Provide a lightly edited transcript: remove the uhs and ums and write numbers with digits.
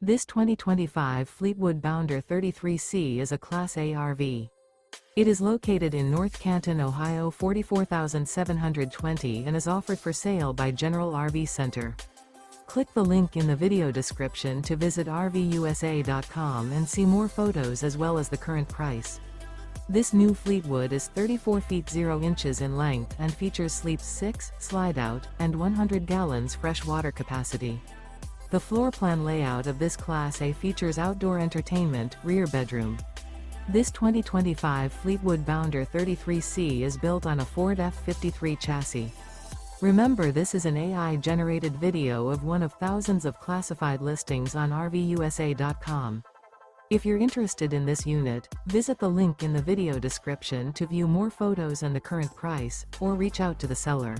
This 2025 Fleetwood Bounder 33C is a Class A RV. It is located in North Canton, Ohio 44720 and is offered for sale by General RV Center. Click the link in the video description to visit RVUSA.com and see more photos as well as the current price. This new Fleetwood is 34 feet 0 inches in length and features sleeps 6, slide-out, and 100 gallons fresh water capacity. The floor plan layout of this Class A features outdoor entertainment, rear bedroom. This 2025 Fleetwood Bounder 33C is built on a Ford F-53 chassis. Remember, this is an AI-generated video of one of thousands of classified listings on RVUSA.com. If you're interested in this unit, visit the link in the video description to view more photos and the current price, or reach out to the seller.